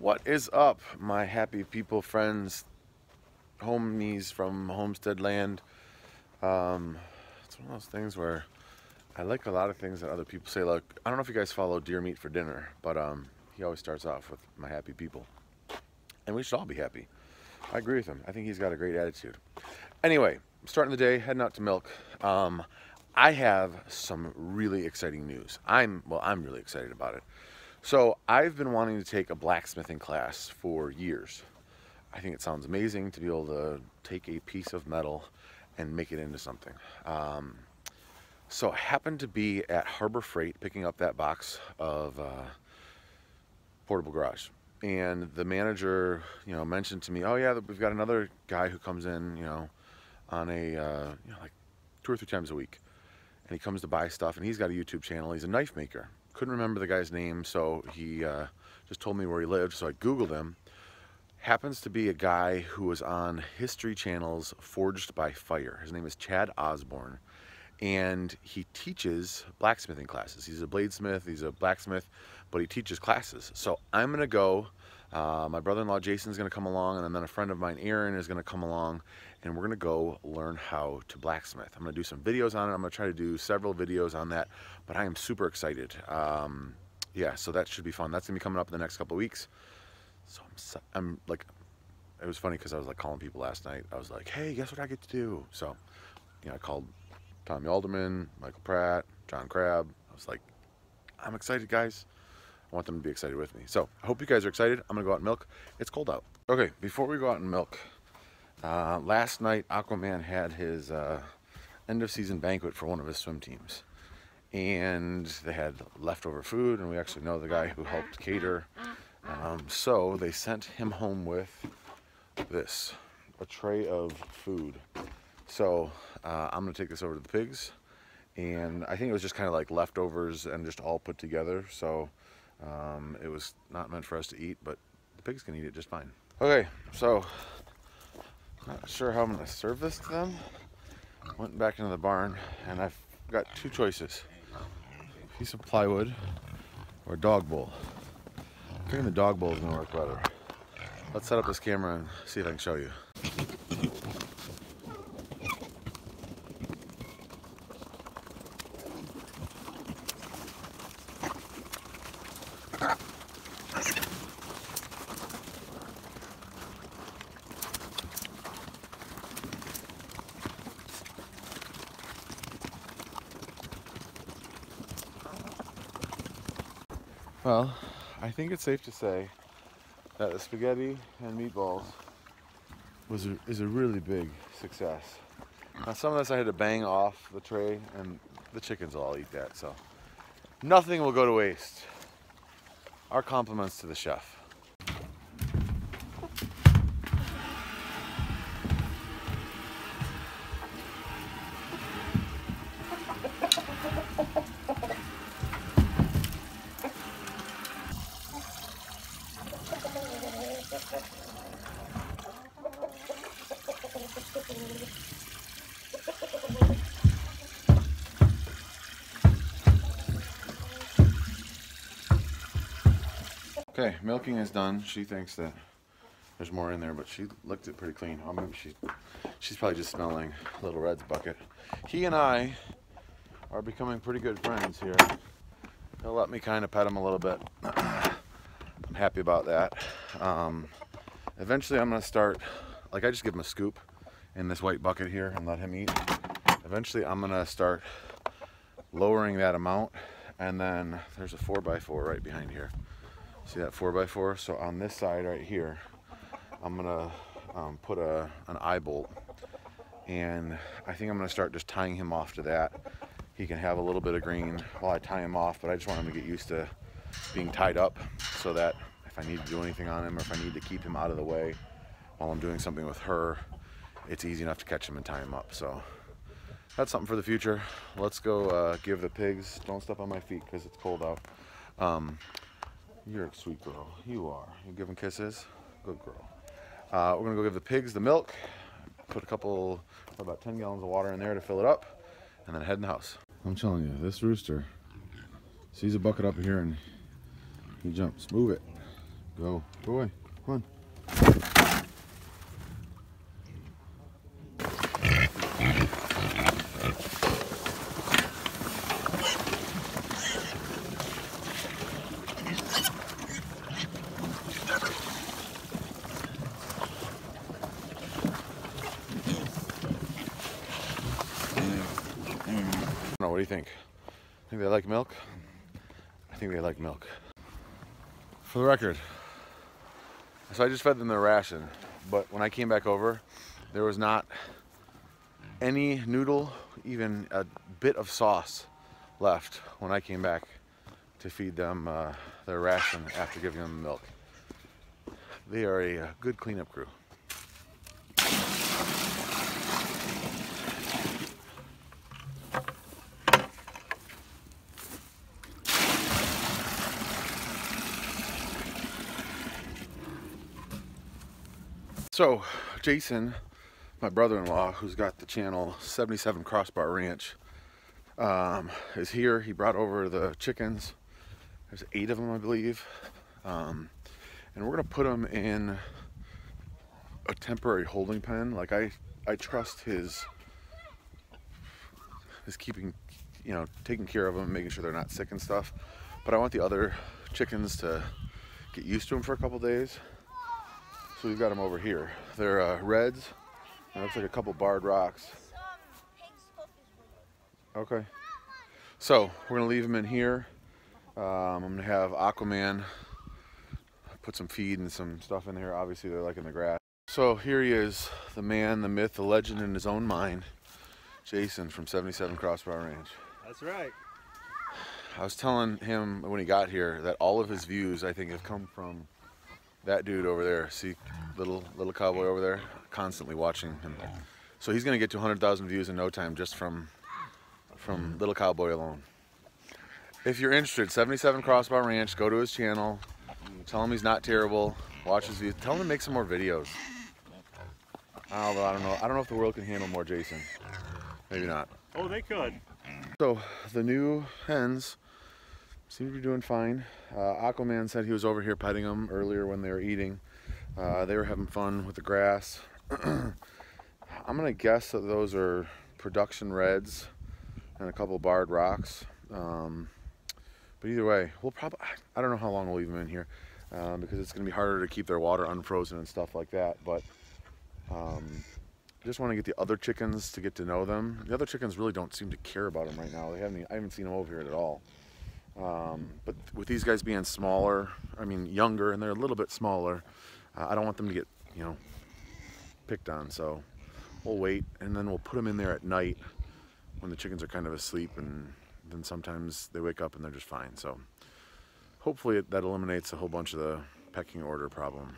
What is up, my happy people, friends, homies from Homestead Land? It's one of those things where I like a lot of things that other people say. Like, I don't know if you guys follow Deer Meat for Dinner, but he always starts off with my happy people. And we should all be happy. I agree with him. I think he's got a great attitude. Anyway, starting the day, heading out to milk. I have some really exciting news. I'm really excited about it. So I've been wanting to take a blacksmithing class for years. I think it sounds amazing to be able to take a piece of metal and make it into something. So I happened to be at Harbor Freight picking up that box of portable garage. And the manager, mentioned to me, oh yeah, we've got another guy who comes in, on a, like 2 or 3 times a week. And he comes to buy stuff, and he's got a YouTube channel. He's a knife maker. Couldn't remember the guy's name, so he just told me where he lived, so I Googled him. Happens to be a guy who was on History Channel's Forged by Fire. His name is Chad Osborne, and he teaches blacksmithing classes. He's a bladesmith, he's a blacksmith, but he teaches classes. So I'm going to go. My brother-in-law Jason's going to come along, and then a friend of mine, Aaron, is going to come along, and we're going to go learn how to blacksmith. I'm going to do some videos on it. I'm going to try to do several videos on that, but I am super excited. Yeah, so that should be fun. That's going to be coming up in the next couple of weeks. So I'm like, it was funny because I was like calling people last night. I was like, hey, guess what I get to do? So, I called Tommy Alderman, Michael Pratt, John Crabb. I was like, I'm excited, guys. I want them to be excited with me. So I hope you guys are excited. I'm gonna go out and milk. It's cold out. Okay, before we go out and milk, last night Aquaman had his end of season banquet for one of his swim teams. And they had leftover food, and we actually know the guy who helped cater. So they sent him home with this, a tray of food. So I'm gonna take this over to the pigs, and I think it was just kind of like leftovers and just all put together. So it was not meant for us to eat, but the pigs can eat it just fine. Okay, so not sure how I'm gonna serve this to them. Went back into the barn, and I've got 2 choices: a piece of plywood or a dog bowl. I think the dog bowl is gonna work better. Let's set up this camera and see if I can show you. Well, I think it's safe to say that the spaghetti and meatballs is a really big success. Now, some of this I had to bang off the tray, and the chickens will all eat that, so nothing will go to waste. Our compliments to the chef. Okay, milking is done. She thinks that there's more in there, but she licked it pretty clean. Oh, maybe she's probably just smelling Little Red's bucket. He and I are becoming pretty good friends here. He'll let me kind of pet him a little bit. I'm happy about that. Eventually I'm gonna start, like, I just give him a scoop in this white bucket here and let him eat. Eventually I'm gonna start lowering that amount, and then there's a 4x4 right behind here. See that 4x4? So on this side right here, I'm gonna put an eye bolt, and I think I'm gonna start just tying him off to that. He can have a little bit of green while I tie him off, but I just want him to get used to being tied up, so that if I need to do anything on him, or if I need to keep him out of the way while I'm doing something with her, it's easy enough to catch him and tie him up. So that's something for the future. Let's go give the pigs, don't step on my feet because it's cold out. You're a sweet girl. You are. You giving kisses? Good girl. We're going to go give the pigs the milk, put about 10 gallons of water in there to fill it up, and then head in the house. I'm telling you, this rooster sees a bucket up here and he jumps. Move it. Go away. Come on. What do you think? Think they like milk? I think they like milk. For the record, so I just fed them their ration, but when I came back over, there was not any noodle, even a bit of sauce left when I came back to feed them their ration after giving them milk. They are a good cleanup crew. So, Jason, my brother-in-law, who's got the channel 77 Crossbar Ranch, is here. He brought over the chickens. There's 8 of them, I believe. And we're gonna put them in a temporary holding pen. Like I trust his keeping, you know, taking care of them, making sure they're not sick and stuff. But I want the other chickens to get used to them for a couple days. So we've got them over here. They're reds. It looks like a couple barred rocks. Okay. So we're gonna leave them in here. I'm gonna have Aquaman put some feed and some stuff in here. Obviously they're like in the grass. So here he is, the man, the myth, the legend in his own mind, Jason from 77 Crossbar Ranch. That's right. I was telling him when he got here that all of his views, I think, have come from that dude over there. See, little cowboy over there, constantly watching him. So he's gonna get to 100,000 views in no time just from little cowboy alone. If you're interested, 77 Crossbar Ranch, go to his channel, tell him he's not terrible, watch his views, tell him to make some more videos. Although I don't know if the world can handle more Jason. Maybe not. Oh, they could. So the new hens seem to be doing fine. Aquaman said he was over here petting them earlier when they were eating. They were having fun with the grass. I'm gonna guess that those are production reds and a couple barred rocks. But either way, we'll probably, I don't know how long we'll leave them in here because it's gonna be harder to keep their water unfrozen and stuff like that. But just want to get the other chickens to get to know them. The other chickens really don't seem to care about them right now. I haven't seen them over here at all. But with these guys being smaller, I mean younger, and they're a little bit smaller, I don't want them to get, you know, picked on. So we'll wait, and then we'll put them in there at night when the chickens are kind of asleep, and then sometimes they wake up and they're just fine. So hopefully that eliminates a whole bunch of the pecking order problem.